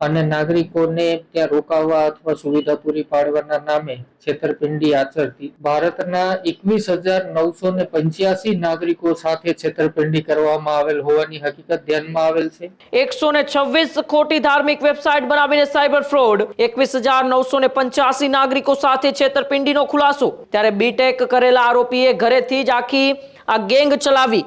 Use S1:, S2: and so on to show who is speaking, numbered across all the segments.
S1: અને નાગરિકોને ત્યાં રોકાવા અથવા સુવિધા પૂરી પાડવાના નામે છેતરપિંડી આચરતી ભારતના 21,985 નાગરિકો સાથે છેતરપિંડી કરવામાં આવેલ હોવાની હકીકત ધ્યાનમાં આવેલ છે।
S2: 126 ખોટી ધાર્મિક વેબસાઇટ બનાવીને સાયબર ફ્રોડ, 21,985 નાગરિકો સાથે છેતરપિંડીનો ખુલાસો। ત્યારે બીટેક કરેલા આરોપીએ ઘરેથી જ આખી આ ગેંગ ચલાવી।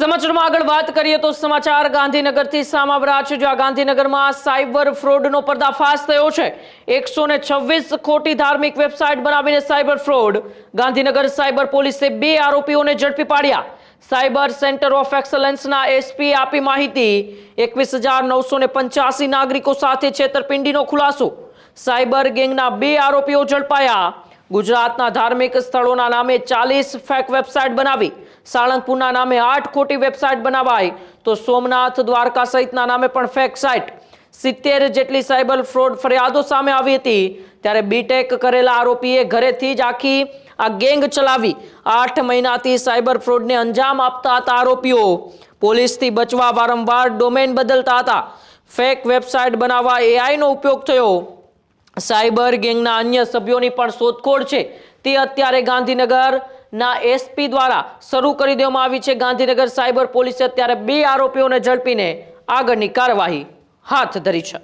S2: સમાચારમાં આગળ વાત કરીએ તો સમાચાર ગાંધીનગરથી સામે આવ્યા છે, જ્યાં ગાંધીનગરમાં સાયબર ફ્રોડનો પર્દાફાશ થયો છે। 126 ખોટી ધાર્મિક વેબસાઇટ બનાવીને સાયબર ફ્રોડ, ગાંધીનગર સાયબર પોલીસે 2 આરોપીઓને ઝડપી પાડ્યા। સાયબર સેન્ટર ઓફ એક્સલન્સના એસપી આપી માહિતી। 21,985 નાગરિકો સાથે છેતરપિંડીનો ખુલાસો, સાયબર ગેંગના 2 આરોપીઓ ઝડપાયા। ગુજરાતના ધાર્મિક સ્થળોના નામે 40 ફેક વેબસાઇટ બનાવી, સાળંગપુરના નામે 8 ખોટી વેબસાઇટ બનાવાઈ, તો સોમનાથ, દ્વારકા સહિતના નામે પણ ફેક સાઇટ 70 જેટલી સાયબર ફ્રોડ ફરિયાદો સામે આવી હતી। ત્યારે બીટેક કરેલા આરોપીએ ઘરેથી જ આખી આ ગેંગ ચલાવી। 8 મહિનાથી સાયબર ફ્રોડને અંજામ આપતા હતા આરોપીઓ। પોલીસથી બચવા વારંવાર ડોમેન બદલતા હતા, ફેક વેબસાઇટ બનાવવા એઆઈનો ઉપયોગ થયો। સાયબર ગેંગના અન્ય સભ્યોની પણ શોધખોળ છે, તે અત્યારે ગાંધીનગરના એસપી દ્વારા શરૂ કરી દેવામાં આવી છે। ગાંધીનગર સાયબર પોલીસે અત્યારે 2 આરોપીઓને ઝડપીને આગળની કાર્યવાહી હાથ ધરી છે।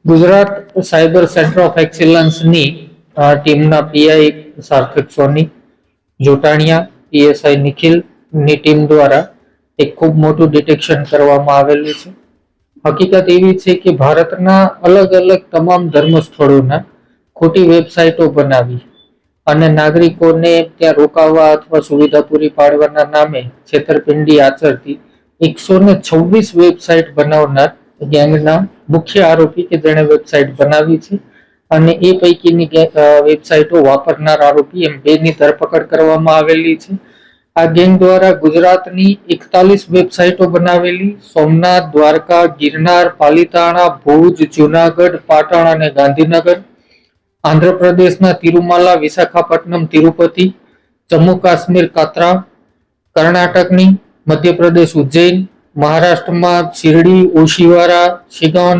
S1: ગુજરાત સાયબર સેન્ટર ઓફ એક્સલન્સની ટીમના પીઆઈ સાર્થક સોની, જોટાણીયા, પીએસઆઈ નિખિલની ટીમ દ્વારા એક ખૂબ મોટું ડિટેક્શન કરવામાં આવેલું છે। હકીકત એવી છે કે ભારતના અલગ અલગ તમામ ધર્મ સ્થળોના ખોટી વેબસાઇટો બનાવી અને નાગરિકોને ત્યાં રોકાવા અથવા સુવિધા પૂરી પાડવાના નામે છેતરપિંડી આચરતી 126 વેબસાઇટ બનાવનાર ગેંગના મુખ્ય આરોપી કે જેણે વેબસાઇટ બનાવી છે અને એ પૈકીની વેબસાઇટો વાપરનાર આરોપી એમ 2ની ધરપકડ કરવામાં આવેલી છે। આ ગેંગ દ્વારા ગુજરાતની 41 વેબસાઇટો બનાવેલી સોમનાથ, દ્વારકા, ગિરનાર, પાલિતાણા, ભુજ, જુનાગઢ, પાટણ અને ગાંધીનગર, આંધ્રપ્રદેશના તિરુમાલા, વિશાખાપટ્ટનમ, તિરુપતિ, જમ્મુ કાશ્મીર કાતરા, કર્ણાટકની, મધ્યપ્રદેશ ઉજ્જૈન, મહારાષ્ટ્રમાં શિરડી, ઓશિવારા, શિગોન,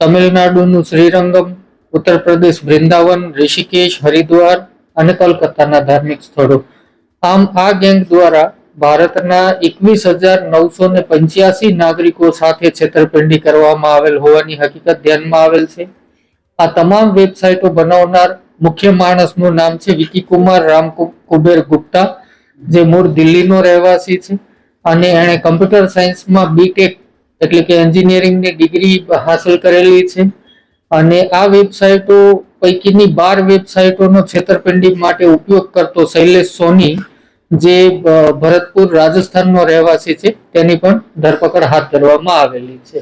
S1: તમિલનાડુનું શ્રીરંગમ, ઉત્તર પ્રદેશ વૃંદાવન, ઋષિકેશ, હરિદ્વાર અને કલકત્તાના ધાર્મિક સ્થળો। આમ આ ગેંગ દ્વારા ભારતના 21,985 નાગરિકો સાથે છેતરપિંડી કરવામાં આવેલ હોવાની હકીકત ધ્યાનમાં આવેલ છે। આ તમામ વેબસાઇટો બનાવનાર મુખ્ય માણસનું નામ છે વિકીકુમાર રામકુબેર ગુપ્તા, જે મૂળ દિલ્હીનો રહેવાસી છે અને એણે કમ્પ્યુટર સાયન્સમાં બીટેક એટલે કે એન્જિનિયરિંગની ડિગ્રી હાંસલ કરેલી છે અને આ વેબસાઇટો પૈકીની 12 વેબસાઇટોનો છેતરપિંડી માટે ઉપયોગ કરતો શૈલેષ સોની, જે ભરતપુર રાજસ્થાનનો રહેવાસી છે, તેની પણ ધરપકડ હાથ ધરવામાં આવેલી છે।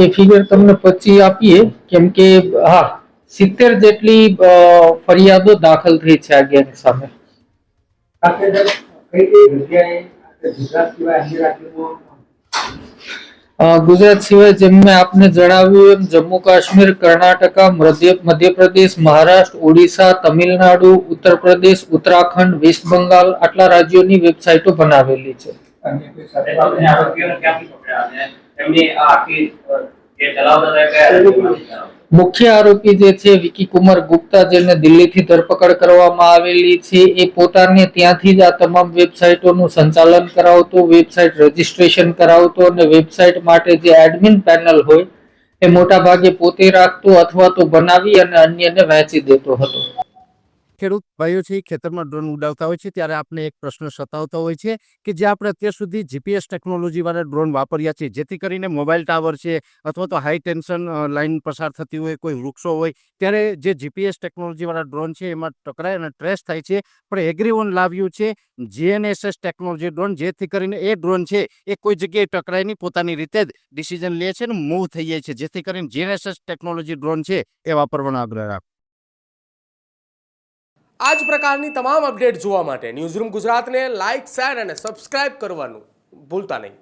S1: એ ફિગર તમને પછી આપીએ, કેમ કે હા 70 જેટલી ફરિયાદો દાખલ થઈ છે આ ગેંગ સામે। ગુજરાત સિવાય જેમ મેં આપને જણાવ્યું એમ જમ્મુ કાશ્મીર, કર્ણાટકા, મધ્યપ્રદેશ, મહારાષ્ટ્ર, ઓડિશા, તમિલનાડુ, ઉત્તર પ્રદેશ, ઉત્તરાખંડ, વેસ્ટ બંગાળ આટલા રાજ્યોની વેબસાઇટો બનાવેલી છે। મુખ્ય આરોપી જે છે વિકીકુમાર ગુપ્તા, જેને દિલ્હીથી ધરપકડ કરવામાં આવેલી છે, એ પોતાને ત્યાંથી જ આ તમામ વેબસાઇટોનું સંચાલન કરાવતો, વેબસાઇટ રજીસ્ટ્રેશન કરાવતો અને વેબસાઇટ માટે જે એડમિન પેનલ હોય એ મોટા ભાગે પોતે રાખતો અથવા તો બનાવી અને અન્યને વહેંચી દેતો હતો।
S3: ખેડૂત ભાઈઓ છે ખેતરમાં ડ્રોન ઉડાવતા હોય છે ત્યારે આપને એક પ્રશ્ન સતાવતો હોય છે કે જે આપણે અત્યાર સુધી જીપીએસ ટેકનોલોજીવાળા ડ્રોન વાપર્યા છે, જેથી કરીને મોબાઈલ ટાવર છે અથવા તો હાઈ ટેન્શન લાઈન પસાર થતી હોય, કોઈ વૃક્ષો હોય, ત્યારે જે જીપીએસ ટેકનોલોજીવાળા ડ્રોન છે એમાં ટકરાય અને ટ્રેસ થાય છે. પણ એગ્રીઓન લાવ્યું છે જીએનએસએસ ટેકનોલોજી ડ્રોન, જેથી કરીને એ ડ્રોન છે એ કોઈ જગ્યાએ ટકરાય નહીં, પોતાની રીતે જ ડિસિઝન લે છે ને મૂવ થઈ જાય છે, જેથી કરીને જીએનએસએસ ટેકનોલોજી ડ્રોન છે એ વાપરવાનો આગ્રહ રાખો.
S4: આ જ પ્રકારની તમામ અપડેટ જોવા માટે ન્યૂઝરૂમ ગુજરાતને લાઇક, શેર અને સબસ્ક્રાઇબ કરવાનું ભૂલતા નહીં.